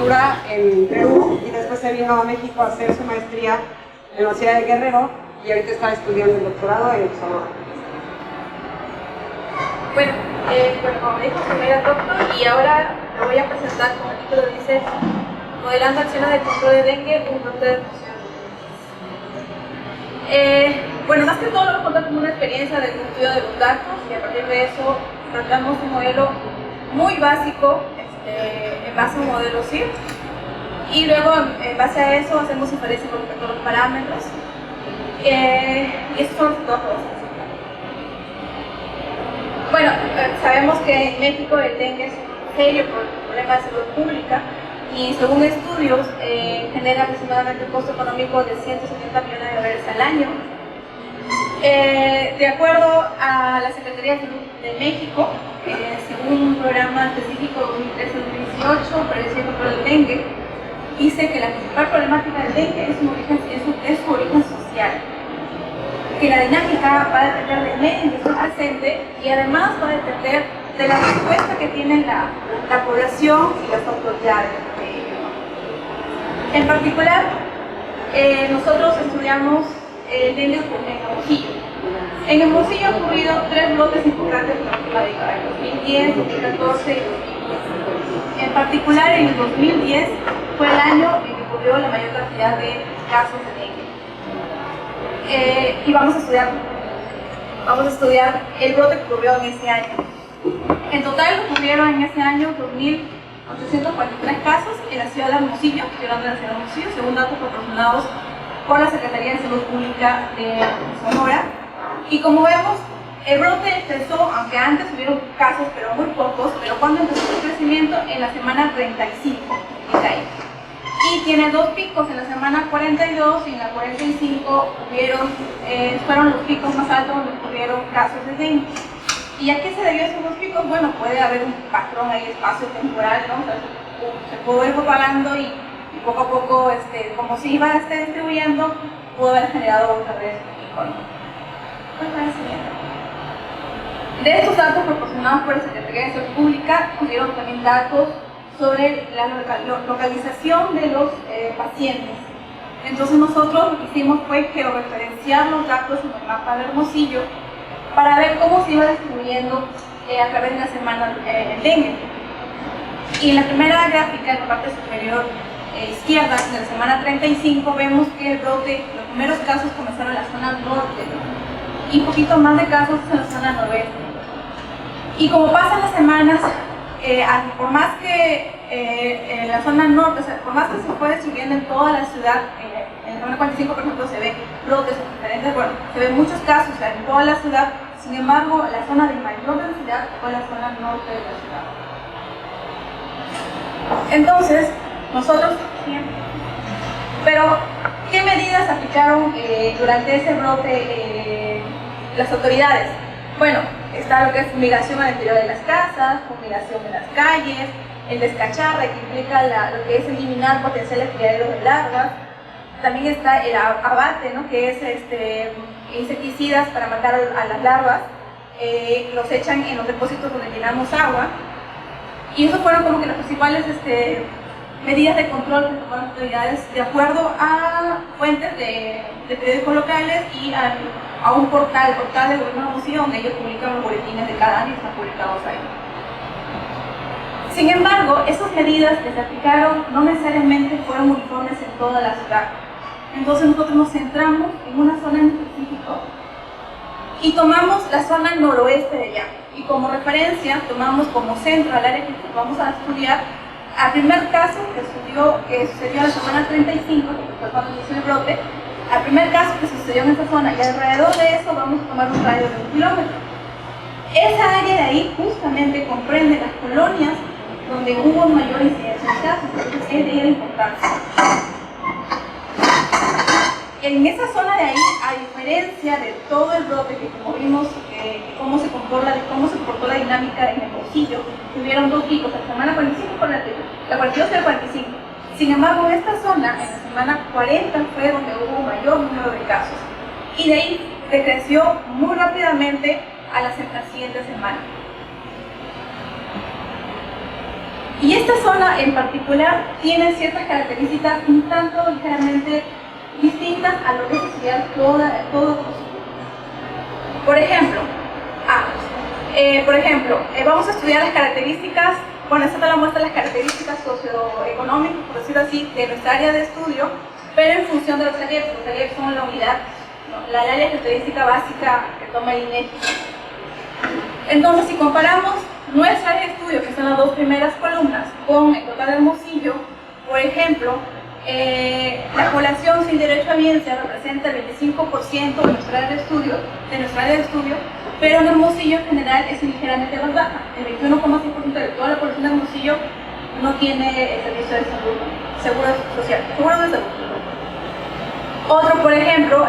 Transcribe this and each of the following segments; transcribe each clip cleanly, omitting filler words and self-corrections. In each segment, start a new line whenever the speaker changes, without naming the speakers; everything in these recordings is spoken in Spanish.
licenciatura en Perú y después se vino a México a hacer su maestría en la ciudad de Guerrero y ahorita está estudiando el doctorado en Sonora.
Bueno, como me dijo, soy el doctor y ahora lo voy a presentar como el título dice Modelando acciones de control de dengue, un brote de fusión. Bueno, más que todo lo voy a contar como una experiencia del estudio de los datos y a partir de eso tratamos un modelo muy básico en base a un modelo CIR y luego en base a eso hacemos inferencia con respecto a los parámetros y esos son los datos. Bueno, sabemos que en México el dengue es un serio problema de salud pública y según estudios genera aproximadamente un costo económico de 170 millones de dólares al año. De acuerdo a la Secretaría de Salud de México, según un programa específico 2013-2018 para el control del dengue, dice que la principal problemática del dengue es su origen social, que la dinámica va a depender del medio en que está presente y además va a depender de la respuesta que tiene la población y las autoridades. En particular, nosotros estudiamos el dengue en Hermosillo. En Hermosillo han ocurrido 3 brotes importantes en la última década, en 2010, 2014 y 2015. En particular, en el 2010 fue el año en que ocurrió la mayor cantidad de casos de dengue. Y vamos a estudiar el brote que ocurrió en ese año. En total ocurrieron en ese año 2.843 casos en la ciudad de Hermosillo, estoy hablando de la ciudad de Hermosillo, según datos proporcionados por la Secretaría de Salud Pública de Sonora. Y como vemos, el brote empezó, aunque antes hubieron casos, pero muy pocos, pero cuando empezó su crecimiento en la semana 35, y tiene 2 picos, en la semana 42 y en la 45 fueron los picos más altos donde ocurrieron casos de dengue. ¿Y a qué se debió esos 2 picos? Bueno, puede haber un patrón ahí espacio-temporal, ¿no? O sea, se pudo ir propagando y poco a poco, como se iba distribuyendo, pudo haber generado otra vez un pico, ¿no? De estos datos proporcionados por la Secretaría de Salud Pública, tuvieron también datos sobre la localización de los pacientes. Entonces nosotros lo que hicimos fue georreferenciar los datos en el mapa de Hermosillo para ver cómo se iba distribuyendo a través de la semana el dengue. Y en la primera gráfica, en la parte superior izquierda, en la semana 35, vemos que el brote, los primeros casos comenzaron en la zona norte y un poquito más de casos en la zona noroeste. Y como pasan las semanas, por más que en la zona norte, o sea, por más que se fue distribuyendo en toda la ciudad, en la zona 45 por ejemplo se ve brotes diferentes, bueno, se ven muchos casos, o sea, en toda la ciudad. Sin embargo, la zona de mayor densidad fue la zona norte de la ciudad. Entonces, nosotros, pero ¿qué medidas aplicaron durante ese brote las autoridades? Bueno, está lo que es fumigación al interior de las casas, fumigación en las calles, el descacharre, que implica lo que es eliminar potenciales criaderos de larvas. También está el abate, ¿no? Que es insecticidas para matar a las larvas. Los echan en los depósitos donde llenamos agua. Y eso fueron como que las principales medidas de control que tomaron las autoridades de acuerdo a fuentes de periódicos locales y a un portal del gobierno de Hermosillo, donde ellos publican los boletines de cada año y están publicados ahí. Sin embargo, esas medidas que se aplicaron no necesariamente fueron uniformes en toda la ciudad. Entonces nosotros nos centramos en una zona en específico y tomamos la zona noroeste de allá. Y como referencia tomamos como centro al área que vamos a estudiar al primer caso que sucedió en la semana 35, que fue cuando inició el brote, al primer caso que sucedió en esa zona, y alrededor de eso vamos a tomar un radio de 1 kilómetro. Esa área de ahí justamente comprende las colonias donde hubo mayor incidencia de casos, entonces es de ahí la importancia. En esa zona de ahí, a diferencia de todo el brote que como vimos, cómo se comportó la dinámica en el Hermosillo, tuvieron 2 picos, la semana 45 por la 42 y la 45. Sin embargo, en esta zona, en la semana 40 fue donde hubo mayor número de casos. Y de ahí decreció muy rápidamente a la siguiente semana. Y esta zona en particular tiene ciertas características un tanto ligeramente distintas a lo que es estudiar todo Kosovo. Por ejemplo, vamos a estudiar las características, bueno, esta la muestra las características socioeconómicas, por decirlo así, de nuestra área de estudio, pero en función de los ALEPs. Los ALEPs son la unidad, la área de estadística básica que toma el INEGI. Entonces, si comparamos nuestra área de estudio, que son las dos primeras columnas, con el total de Hermosillo, por ejemplo, la población sin derecho a bienestar representa el 25% de nuestra área de estudio, pero en Hermosillo en general es ligeramente más baja. El 21,6% de toda la población de Hermosillo no tiene el servicio de salud, seguro social, seguro de salud. Otro, por ejemplo,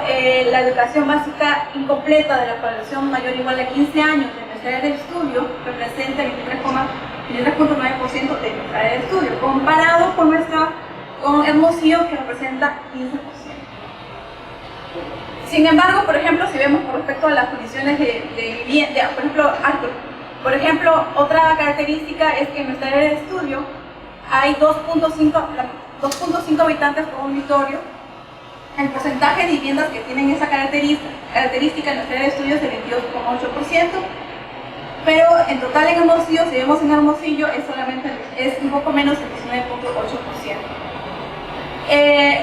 la educación básica incompleta de la población mayor o igual a 15 años de nuestra área de estudio representa el 23,9% de nuestra área de estudio, comparado con Hermosillo, que representa 15%. Sin embargo, por ejemplo, si vemos con respecto a las condiciones de vivienda, por ejemplo, otra característica es que en nuestra área de estudio hay 2.5 habitantes por dormitorio. El porcentaje de viviendas que tienen esa característica en nuestra área de estudio es de 22,8%, pero en total en Hermosillo, si vemos en Hermosillo, es un poco menos del 19,8%.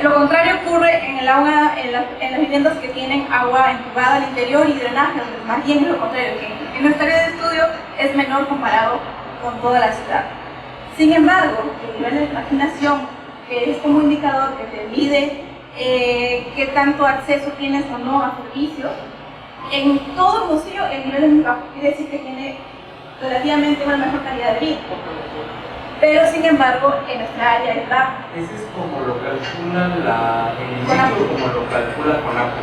Lo contrario ocurre en las viviendas que tienen agua entubada al interior y drenaje, donde más bien es lo contrario, que en nuestra área de estudio es menor comparado con toda la ciudad. Sin embargo, el nivel de marginación, que es como indicador que te mide qué tanto acceso tienes o no a servicios, en todo Hermosillo el nivel es muy bajo, quiere decir que tiene relativamente una mejor calidad de vida. Pero sin embargo, en nuestra área es baja.
¿Ese es como lo calcula el INEGI o como lo calcula CONAPO?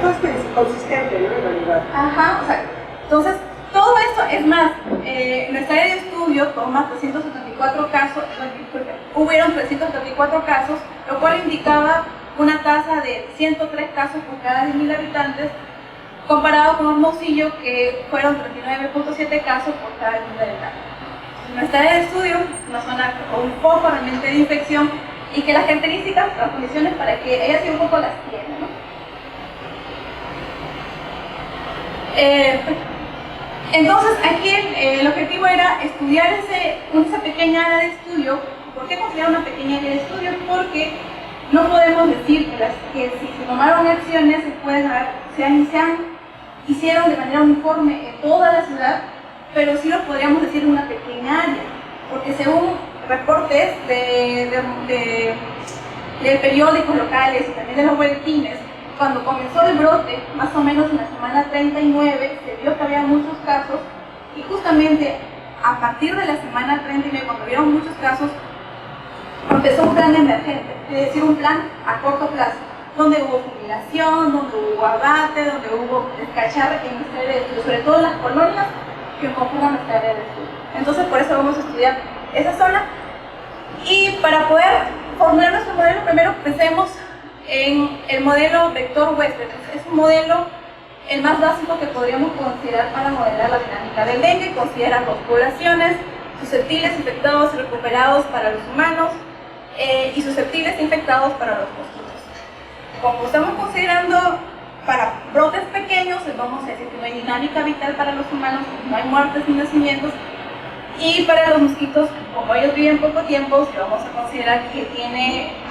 Todo es consistente, ¿no? En realidad.
Ajá, o sea, entonces, todo esto es más. Nuestra área de estudio toma 374 casos, hubieron 374 casos, lo cual indicaba una tasa de 103 casos por cada 10.000 habitantes, comparado con Hermosillo, que fueron 39,7 casos por cada 10.000 habitantes. Nuestra área de estudio, una zona con un foco realmente de infección y que las características, las condiciones para que ella sí un poco las tiene, ¿no? Entonces aquí el objetivo era estudiar esa pequeña área de estudio. ¿Por qué considerar una pequeña área de estudio? Porque no podemos decir que si se tomaron acciones se hicieron de manera uniforme en toda la ciudad, pero sí lo podríamos decir en una pequeña área, porque según reportes de periódicos locales y también de los boletines, cuando comenzó el brote, más o menos en la semana 39, se vio que había muchos casos, y justamente a partir de la semana 39, cuando vieron muchos casos, empezó un plan emergente, es decir, un plan a corto plazo, donde hubo fumigación, donde hubo abate, donde hubo descachar en nuestra área de estudio, sobre todo en las colonias que conforman nuestra área de estudio. Entonces, por eso vamos a estudiar esa zona. Y para poder formular nuestro modelo, primero pensemos en el modelo vector Western. Es un modelo el más básico que podríamos considerar para modelar la dinámica del dengue. Considera dos poblaciones, susceptibles, infectados y recuperados para los humanos, y susceptibles e infectados para los mosquitos. Como estamos considerando para brotes pequeños, vamos a decir que no hay dinámica vital para los humanos, no hay muertes ni nacimientos, y para los mosquitos, como ellos viven poco tiempo, vamos a considerar que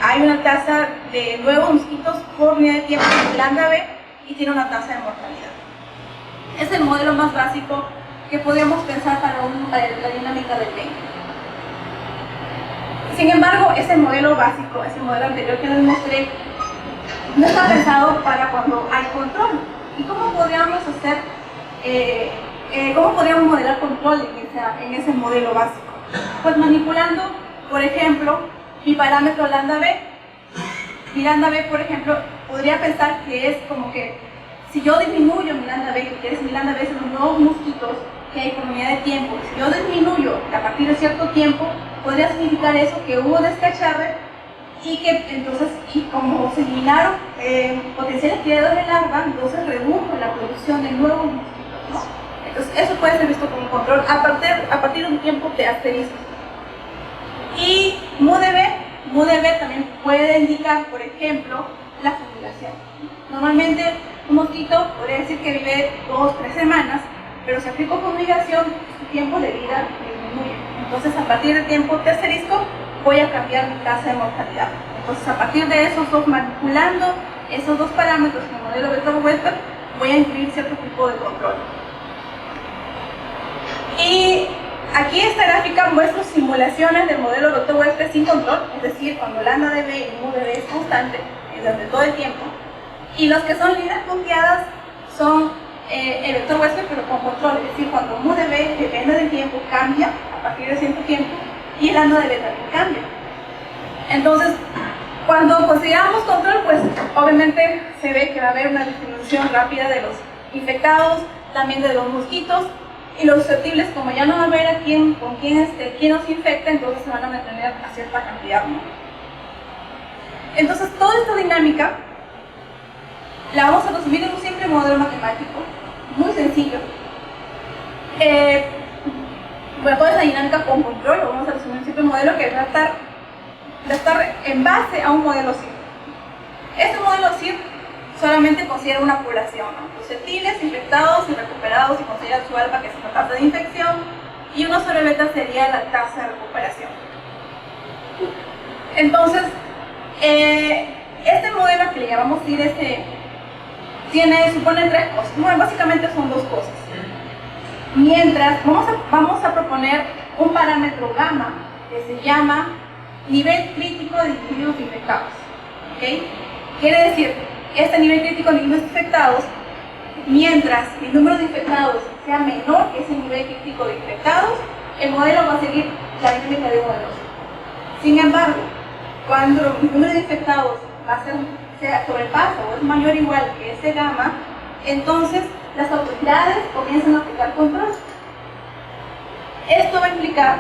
hay una tasa de nuevos mosquitos por unidad de tiempo en lambda B y tiene una tasa de mortalidad. Es el modelo más básico que podríamos pensar para la dinámica del dengue. Sin embargo, ese modelo básico, ese modelo anterior que les mostré, no está pensado para cuando hay control. ¿Y cómo podríamos hacer, cómo podríamos modelar control en ese modelo básico? Pues manipulando, por ejemplo, mi parámetro lambda B. Mi lambda B, por ejemplo, podría pensar que es como que si yo disminuyo mi lambda B, que es mi lambda B son los nuevos mosquitos que hay por unidad de tiempo, si yo disminuyo a partir de cierto tiempo, podría significar eso que hubo descacharre y que entonces, y como se eliminaron potenciales criadores de larva, entonces redujo la producción de nuevos mosquitos, ¿no? Entonces, eso puede ser visto como un control a partir de un tiempo de asterisco. Y MUDB también puede indicar, por ejemplo, la fumigación. Normalmente un mosquito podría decir que vive 2 o 3 semanas, pero si aplico fumigación, su tiempo de vida disminuye. Entonces, a partir del tiempo de asterisco, voy a cambiar mi tasa de mortalidad. Entonces, a partir de esos dos, manipulando esos dos parámetros en el modelo Becker-Westphal, voy a incluir cierto tipo de control. Y aquí esta gráfica muestra simulaciones del modelo Becker-Westphal sin control, es decir, cuando lambda dB y mu dB es constante durante todo el tiempo. Y los que son líneas punteadas son el vector Westphal pero con control, es decir, cuando mu dB depende del tiempo cambia a partir de cierto tiempo y el lambda dB también cambia. Entonces, cuando consideramos control, pues obviamente se ve que va a haber una disminución rápida de los infectados, también de los mosquitos, y los susceptibles, como ya no va a haber a quién nos infecta, entonces se van a mantener a cierta cantidad, ¿no? Entonces, toda esta dinámica la vamos a resumir en un simple modelo matemático, muy sencillo. Bueno, toda esta dinámica con control lo vamos a resumir en un simple modelo que va a estar en base a un modelo CIR. Este modelo CIR solamente considera una población, ¿no? Susceptibles, infectados y recuperados, y considera su alfa, que es la tasa de infección, y 1 sobre beta sería la tasa de recuperación. Entonces, este modelo que le llamamos CIR supone 3 cosas. Bueno, básicamente son 2 cosas. Mientras, vamos a proponer un parámetro gamma que se llama nivel crítico de individuos infectados. ¿Okay? Quiere decir, este nivel crítico de individuos infectados, mientras el número de infectados sea menor que ese nivel crítico de infectados, el modelo va a seguir la dinámica de modelos. Sin embargo, cuando el número de infectados sobrepasa o es mayor o igual que ese gamma, entonces las autoridades comienzan a aplicar control. Esto va a implicar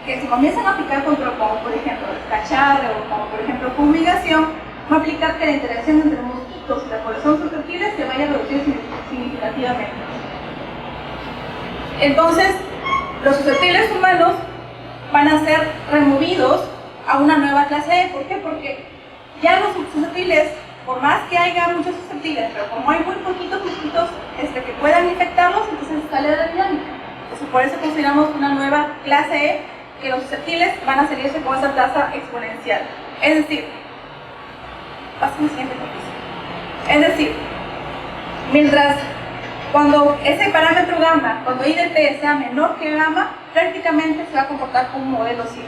que si comienzan a aplicar control, como por ejemplo descacharre o como por ejemplo fumigación, va a aplicar que la interacción entre mosquitos y la población susceptible se vaya a reducir significativamente. Entonces, los susceptibles humanos van a ser removidos a una nueva clase E. ¿Por qué? Porque ya los susceptibles, por más que haya muchos susceptibles, pero como hay muy poquitos mosquitos que puedan infectarlos, entonces sale de la dinámica. Entonces, por eso consideramos una nueva clase E, que los susceptibles van a salirse con esa tasa exponencial. Es decir, es decir, mientras cuando ese parámetro gamma, cuando I de t sea menor que gamma, prácticamente se va a comportar como un modelo CIR.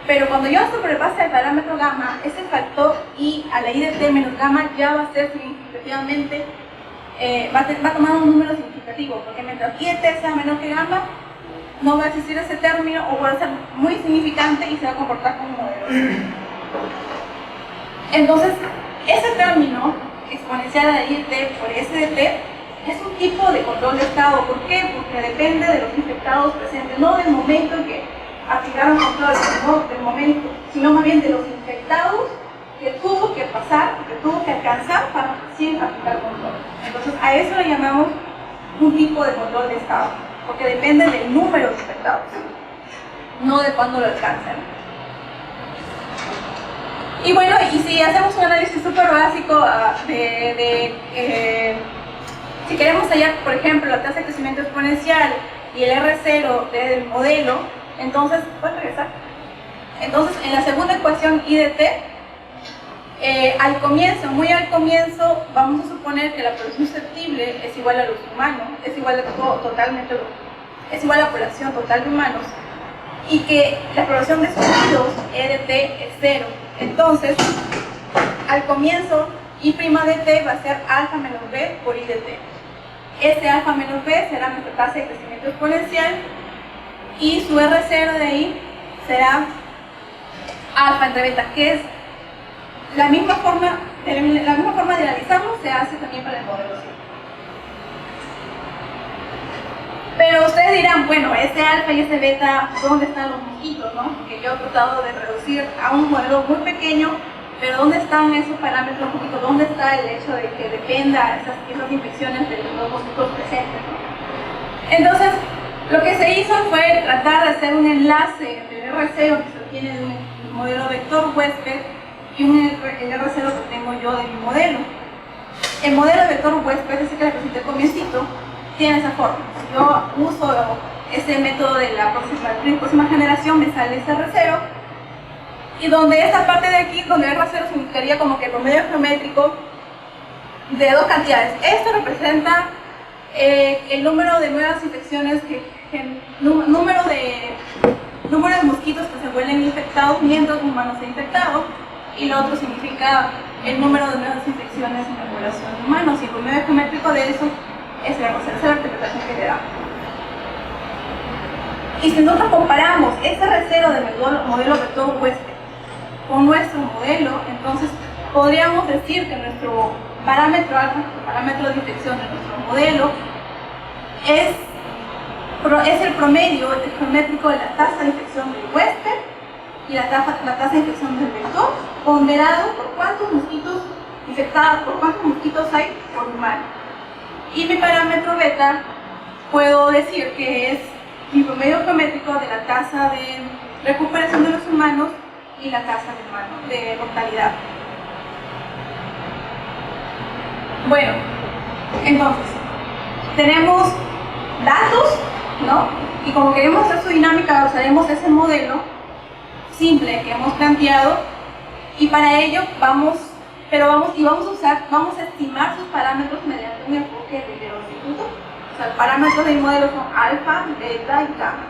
Pero cuando yo sobrepase el parámetro gamma, ese factor I a la I de t menos gamma ya va a ser significativamente, va a tomar un número significativo, porque mientras I de t sea menor que gamma, no va a existir ese término o va a ser muy significante y se va a comportar como un modelo CIR. Entonces, ese término exponencial de I de t por S de t es un tipo de control de estado. ¿Por qué? Porque depende de los infectados presentes, no del momento en que aplicaron control, no del momento, sino más bien de los infectados que tuvo que pasar, que tuvo que alcanzar para recién aplicar control. Entonces, a eso le llamamos un tipo de control de estado, porque depende del número de infectados, no de cuándo lo alcanzan. Y bueno, y si hacemos un análisis súper básico si queremos hallar, por ejemplo, la tasa de crecimiento exponencial y el R0 del modelo, entonces, ¿puedes regresar? Entonces, en la segunda ecuación I de t, al comienzo, muy al comienzo, vamos a suponer que la población susceptible es igual a los humanos, es igual a la población total de humanos, y que la población de excluidos, E de t, es 0. Entonces, al comienzo, I' de t va a ser alfa menos b por I de t. Este alfa menos b será nuestra tasa de crecimiento exponencial y su R0 de I será alfa entre beta, que es la misma forma de analizarlo se hace también para el modelo CIR. Pero ustedes dirán, bueno, ese alfa y ese beta, ¿dónde están los mosquitos, no? Porque yo he tratado de reducir a un modelo muy pequeño, pero ¿dónde están esos parámetros un poquito? ¿Dónde está el hecho de que dependa esas infecciones de los mosquitos presentes, ¿no? Entonces, lo que se hizo fue tratar de hacer un enlace entre el R0 que se obtiene de un modelo vector huésped y el R0 que tengo yo de mi modelo. El modelo vector huésped, ese que les presenté al comiencito, tiene esa forma. Si yo uso ese método de la próxima generación, me sale ese R0, y donde esta parte de aquí, donde R0 significaría como que el promedio geométrico de dos cantidades. Esto representa el número de nuevas infecciones, número de mosquitos que se vuelven infectados mientras un humano se ha infectado, y lo otro significa el número de nuevas infecciones en la población de humanos, y el promedio geométrico de eso es el R0, esa es la interpretación que le da. Y si nosotros comparamos ese R0 del modelo vector huésped con nuestro modelo, entonces podríamos decir que nuestro parámetro alfa, nuestro parámetro de infección de nuestro modelo, es el promedio geométrico de la tasa de infección del huésped y la tasa de infección del vector, ponderado por cuántos mosquitos infectados, por cuántos mosquitos hay por humano. Y mi parámetro beta, puedo decir que es mi promedio geométrico de la tasa de recuperación de los humanos y la tasa de mortalidad. Bueno, entonces, tenemos datos, ¿no? Y como queremos hacer su dinámica, usaremos ese modelo simple que hemos planteado, y para ello vamos a estimar sus parámetros mediante un enfoque de heterozigoto. O sea, los parámetros del modelo son alfa, beta y gamma.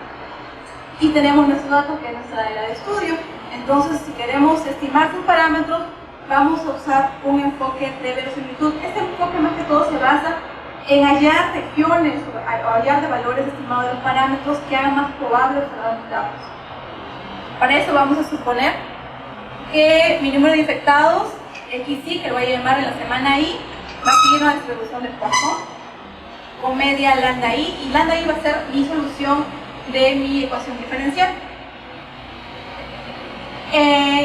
Y tenemos nuestros datos, que es nuestra área de estudio. Entonces, si queremos estimar sus parámetros, vamos a usar un enfoque de verosimilitud. Este enfoque más que todo se basa en hallar regiones o hallar de valores estimados de los parámetros que hagan más probables los datos. Para eso vamos a suponer que mi número de infectados, XI, que lo voy a llamar en la semana I, va a seguir una distribución de Poisson con media lambda I, y lambda I va a ser mi solución de mi ecuación diferencial.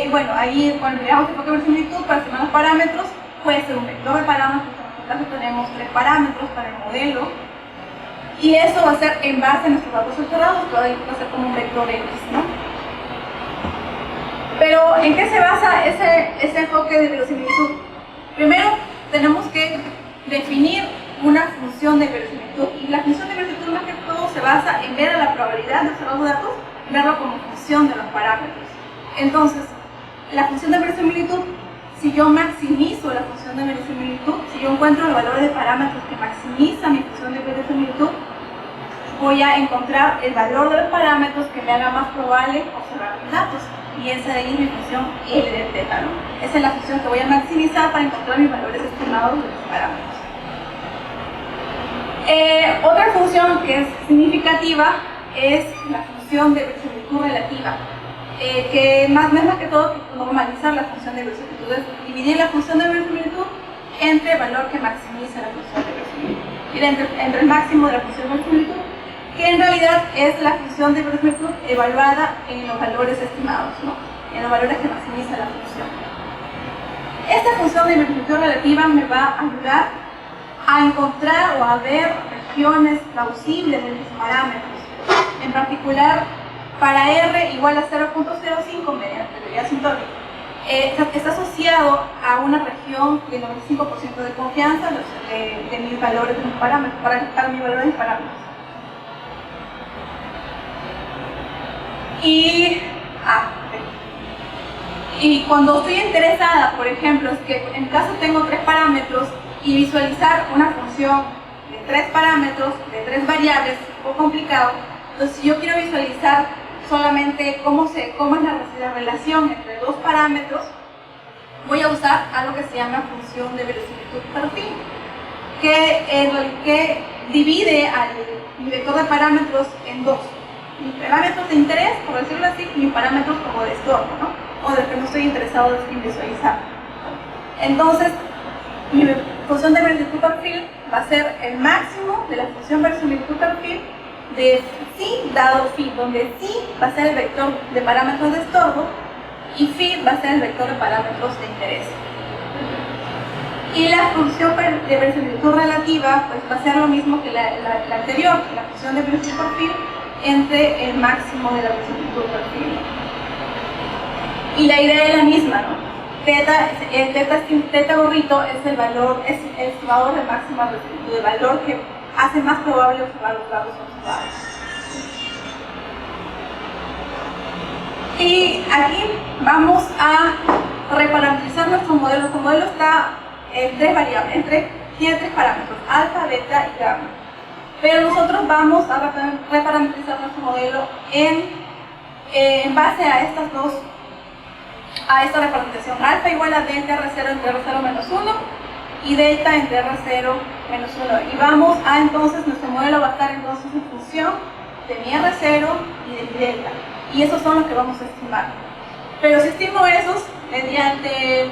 Bueno, ahí cuando veamos el enfoque de verosimilitud para estimar los parámetros, puede ser un vector de parámetros. En este caso tenemos 3 parámetros para el modelo, y eso va a ser en base a nuestros datos observados, que va a ser como un vector X, ¿no? Pero, ¿en qué se basa ese enfoque de verosimilitud? Primero, tenemos que definir una función de verosimilitud, y la función de verosimilitud más que todo se basa en ver a la probabilidad de observar los datos, verlo como función de los parámetros. Entonces, la función de verosimilitud, si yo maximizo la función de verosimilitud, si yo encuentro los valores de parámetros que maximizan mi función de verosimilitud, voy a encontrar el valor de los parámetros que me haga más probable observar mis datos, y esa es mi función L de teta, ¿no? Esa es la función que voy a maximizar para encontrar mis valores estimados de los parámetros. Otra función que es significativa es la función de verosimilitud relativa, que no es más que todo normalizar la función de verosimilitud, es dividir la función de verosimilitud entre el valor que maximiza la función de verosimilitud, y entre el máximo de la función de verosimilitud, que en realidad es la función de verosimilitud evaluada en los valores estimados, ¿no? En los valores que maximiza la función. Esta función de verosimilitud relativa me va a ayudar a encontrar o a ver regiones plausibles de mis parámetros. En particular, para R igual a 0.05 mediante teoría asintótica, está asociado a una región de 95% de confianza de mis valores de mis parámetros, para mis valores de mis parámetros. Y cuando estoy interesada, por ejemplo, es que en caso tengo 3 parámetros y visualizar una función de 3 parámetros, de 3 variables, es un poco complicado. Entonces, si yo quiero visualizar solamente cómo es la relación entre 2 parámetros, voy a usar algo que se llama función de verosimilitud perfil, que divide al vector de parámetros en 2. Mis parámetros de interés, por decirlo así, y mis parámetros como de estorbo, ¿no? O de que no estoy interesado en visualizar. Entonces, mi función de verosimilitud perfil va a ser el máximo de la función verosimilitud perfil de phi dado phi, donde phi va a ser el vector de parámetros de estorbo y phi va a ser el vector de parámetros de interés. Y la función de verosimilitud relativa pues va a ser lo mismo que la anterior, la función de verosimilitud perfil entre el máximo de la verosimilitud perfil. Y la idea es la misma, ¿no? Teta gorrito es el valor, es el estimador de máxima verosimilitud, el valor que hace más probable observar los datos observados. Y aquí vamos a reparametrizar nuestro modelo. Nuestro modelo está en 3 variables, tiene 3 parámetros, alfa, beta y gamma. Pero nosotros vamos a reparametrizar nuestro modelo en base a estas dos, a esta reparametrización. Alfa igual a delta R0 entre R0 menos 1 y delta entre R0 menos 1. Y vamos a entonces, nuestro modelo va a estar entonces en función de mi R0 y de mi delta. Y esos son los que vamos a estimar. Pero si estimo esos mediante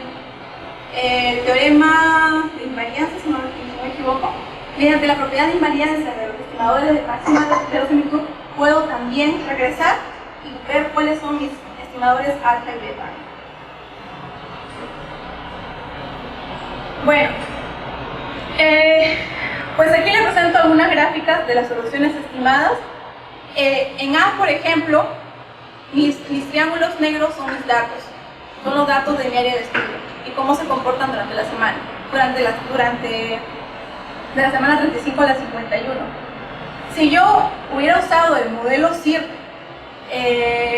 el teorema de invariancia, si no me equivoco, mediante la propiedad de invariancia de los estimadores de máxima verosimilitud, puedo también regresar y ver cuáles son mis estimadores alfa y beta. Bueno, pues aquí les presento algunas gráficas de las soluciones estimadas. En A, por ejemplo, mis triángulos negros son mis datos, son los datos de mi área de estudio y cómo se comportan durante la semana, de la semana 35 a la 51. Si yo hubiera usado el modelo CIR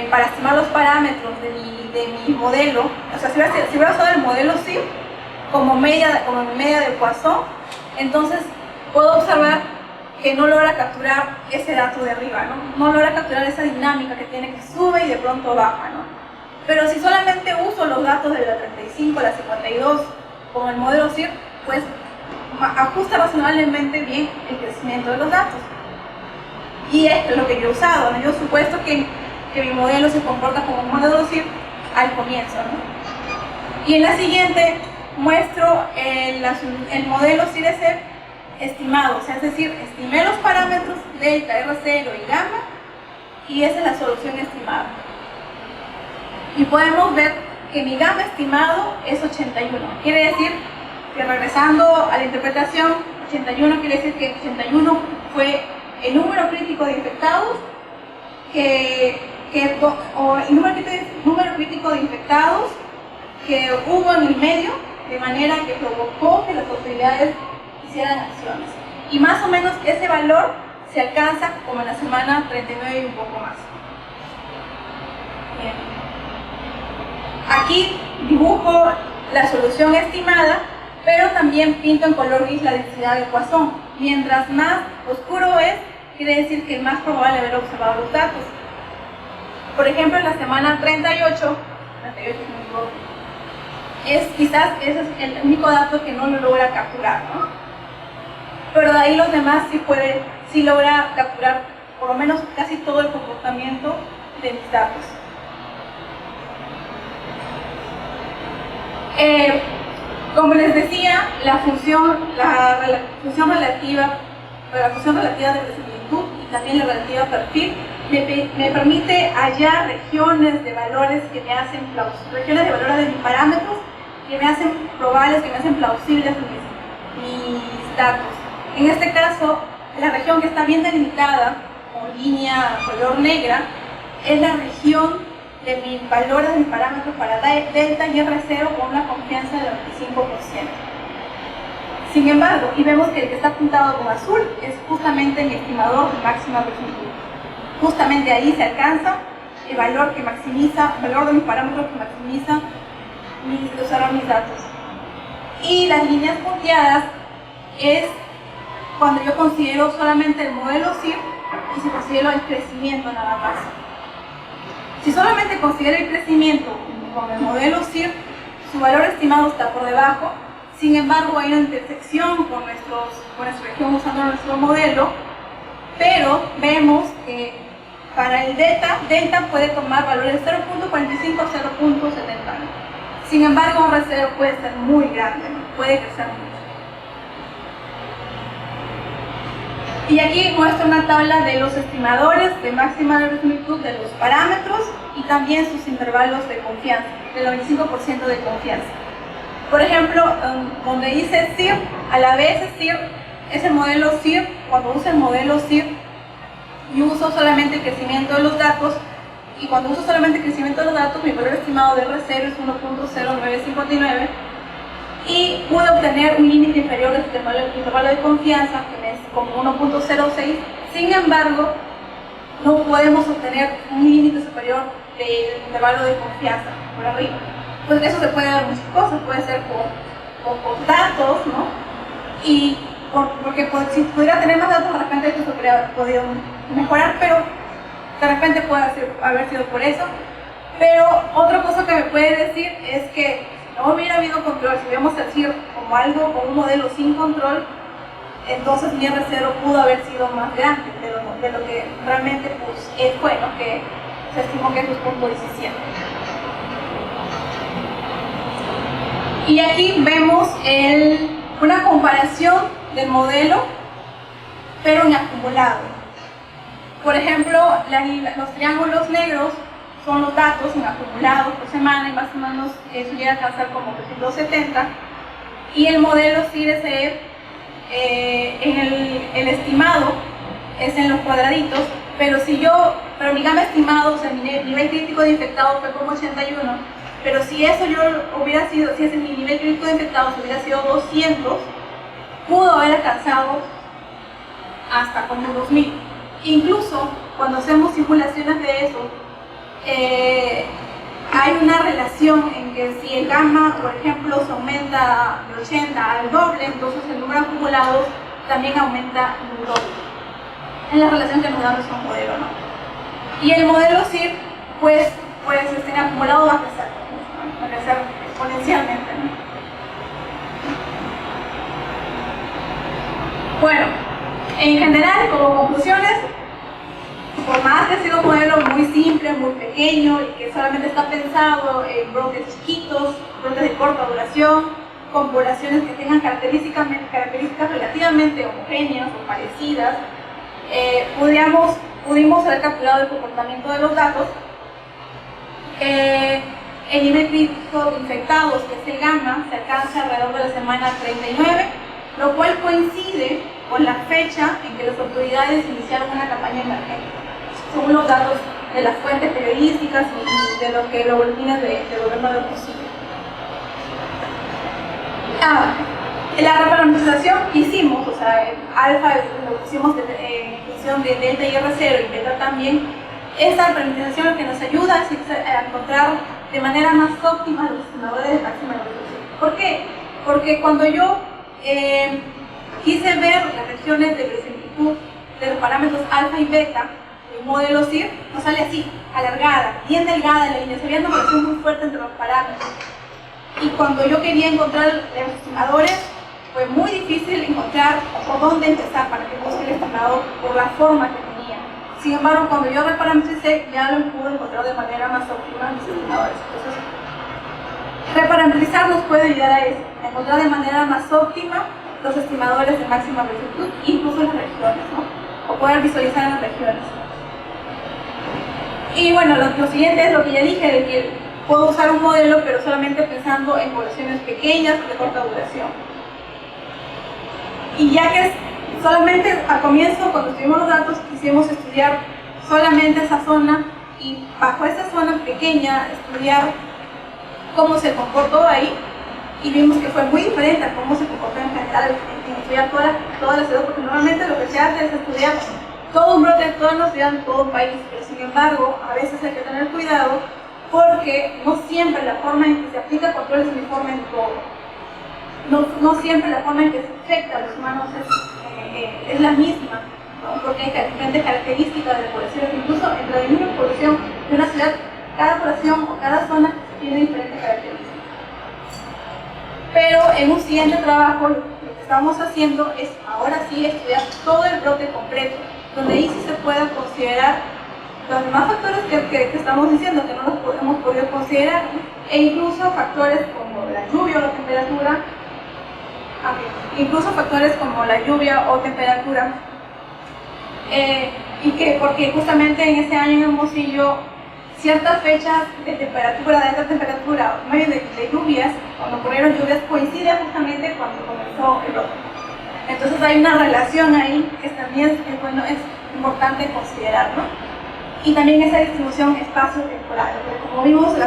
para estimar los parámetros de mi modelo, o sea, si hubiera usado el modelo CIR como media de Poisson, entonces puedo observar que no logra capturar ese dato de arriba, no logra capturar esa dinámica que tiene, que sube y de pronto baja, ¿no? Pero si solamente uso los datos de la 35 a la 52 con el modelo CIR, pues ajusta razonablemente bien el crecimiento de los datos. Y esto es lo que yo he usado, ¿no? Yo he supuesto que mi modelo se comporta como un modelo CIR al comienzo, ¿no? Y en la siguiente muestro el modelo CIR-SF estimado, o sea, es decir, estimé los parámetros delta, R0 y gamma, y esa es la solución estimada. Y podemos ver que mi gamma estimado es 81. Quiere decir que, regresando a la interpretación, 81 quiere decir que 81 fue el número crítico de infectados o el número crítico de infectados que hubo en el medio, de manera que provocó que las autoridades hicieran acciones. Y más o menos ese valor se alcanza como en la semana 39 y un poco más. Bien. Aquí dibujo la solución estimada, pero también pinto en color gris la densidad de Poisson. Mientras más oscuro es, quiere decir que es más probable haber observado los datos. Por ejemplo, en la semana 38 quizás ese es el único dato que no lo logra capturar, ¿no? Pero de ahí los demás sí logra capturar por lo menos casi todo el comportamiento de mis datos. Como les decía, la función relativa de verosimilitud y también la relativa perfil me permite hallar regiones de valores que me hacen regiones de valores de mis parámetros que me hacen probables, que me hacen plausibles mis datos. En este caso, la región que está bien delimitada con línea color negra es la región de mis valores de mis parámetros para delta y R0 con una confianza del 25%. Sin embargo, y vemos que el que está pintado con azul es justamente mi estimador de máxima verosimilitud. Justamente ahí se alcanza el valor que maximiza, el valor de mis parámetros que maximiza usar mis datos. Y las líneas punteadas es cuando yo considero solamente el modelo CIR y si considero el crecimiento nada más. Si solamente considero el crecimiento con el modelo CIR, su valor estimado está por debajo. Sin embargo, hay una intersección con nuestra región usando nuestro modelo, pero vemos que para el delta puede tomar valores 0.45 a 0.70. Sin embargo, R0 puede ser muy grande, puede crecer mucho. Y aquí muestro una tabla de los estimadores de máxima verosimilitud de los parámetros y también sus intervalos de confianza, del 95% de confianza. Por ejemplo, donde dice CIR, a la vez es el modelo CIR. Cuando uso el modelo CIR, yo uso solamente el crecimiento de los datos, y cuando uso solamente el crecimiento de los datos, mi valor estimado de R0 es 1.0959, y pude obtener un límite inferior del intervalo de confianza, que es como 1.06. Sin embargo, no podemos obtener un límite superior del intervalo de confianza por arriba. Pues eso se puede dar muchas cosas, puede ser por datos, ¿no? Y porque si pudiera tener más datos, de repente esto se hubiera podido mejorar, pero de repente puede haber sido por eso. Pero otra cosa que me puede decir es que no hubiera habido control. Si hubiéramos decir como algo, como un modelo sin control, entonces mi R0 pudo haber sido más grande de lo que realmente pues, fue, ¿no? Que se estimó que es 2.17. Y aquí vemos una comparación del modelo, pero en acumulado. Por ejemplo, los triángulos negros son los datos en acumulado por semana, y más o menos eso llega a alcanzar como 270. Y el modelo CIR-SF, el estimado es en los cuadraditos, pero mi gama estimado, o sea, mi nivel crítico de infectados fue como 81, pero si eso si ese mi nivel crítico de infectados hubiera sido 200, pudo haber alcanzado hasta como 2000. Incluso cuando hacemos simulaciones de eso, hay una relación en que si el gamma, por ejemplo, se aumenta de 80 al doble, entonces el número de acumulados también aumenta un doble. Es la relación que nos da nuestro modelo, ¿no? Y el modelo CIR, pues en acumulado va a crecer exponencialmente, ¿no? Bueno, en general, como conclusiones, por más que ha sido un modelo muy simple, muy pequeño y que solamente está pensado en brotes chiquitos, brotes de corta duración, con poblaciones que tengan características relativamente homogéneas o parecidas, pudimos haber capturado el comportamiento de los datos. El nivel crítico de infectados, que es el gamma, se alcanza alrededor de la semana 39, lo cual coincide con la fecha en que las autoridades iniciaron una campaña emergente, según los datos de las fuentes periodísticas y de los boletines del gobierno de Hermosillo. La reparametrización que hicimos, o sea, alfa lo hicimos en función de delta y R0 y beta también. Esta reparametrización lo que nos ayuda es a encontrar de manera más óptima los estimadores de máxima resolución. ¿Por qué? Porque cuando yo quise ver las regiones de verosimilitud de los parámetros alfa y beta de un modelo CIR, nos sale así, alargada, bien delgada la línea, se veía una relación muy fuerte entre los parámetros. Y cuando yo quería encontrar los estimadores, fue muy difícil encontrar por dónde empezar para que busque el estimador por la forma que tenía. Sin embargo, cuando yo reparametricé, ya lo pude encontrar de manera más óptima mis estimadores. Entonces, reparametrizar nos puede ayudar a eso, a encontrar de manera más óptima los estimadores de máxima resolución, incluso en las regiones, ¿no? O poder visualizar en las regiones. Y bueno, lo siguiente es lo que ya dije, de que puedo usar un modelo, pero solamente pensando en poblaciones pequeñas de corta duración. Y ya que solamente al comienzo, cuando tuvimos los datos, quisimos estudiar solamente esa zona, y bajo esa zona pequeña estudiar cómo se comportó ahí, y vimos que fue muy diferente a cómo se comportó en general en estudiar toda la ciudad, porque normalmente lo que se hace es estudiar todo un brote, toda una ciudad, en todo un país, pero sin embargo, a veces hay que tener cuidado porque no siempre la forma en que se aplica control es uniforme en todo. No siempre la forma en que se infecta a los humanos es la misma, ¿no? Porque hay diferentes características de poblaciones, incluso entre la misma población de una ciudad, cada población o cada zona tiene diferentes características. Pero en un siguiente trabajo lo que estamos haciendo es ahora sí estudiar todo el brote completo, donde ahí sí se pueda considerar los demás factores que estamos diciendo que no los hemos podido considerar, e incluso factores como la lluvia o la temperatura, y que porque justamente en ese año en Hermosillo ciertas fechas de temperatura, de alta temperatura, temperatura, en medio de lluvias, cuando ocurrieron lluvias, coincide justamente cuando comenzó el brote. Entonces hay una relación ahí que también es importante considerar, ¿no? Y también esa distribución espacio-temporal, porque como vimos,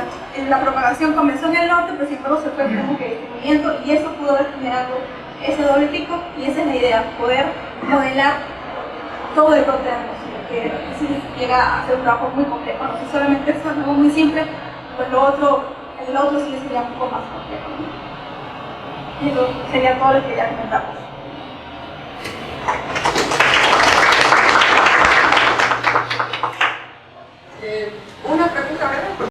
la propagación comenzó en el norte, pero sin embargo se fue como que distribuyendo, y eso pudo haber generado ese doble pico, y esa es la idea, poder modelar todo el brote de atmósfera, que sí llega a ser un trabajo muy complejo, no si solamente eso es algo muy simple, pues el otro sí sería un poco más complejo, ¿no? Y eso sería todo lo que ya comentamos.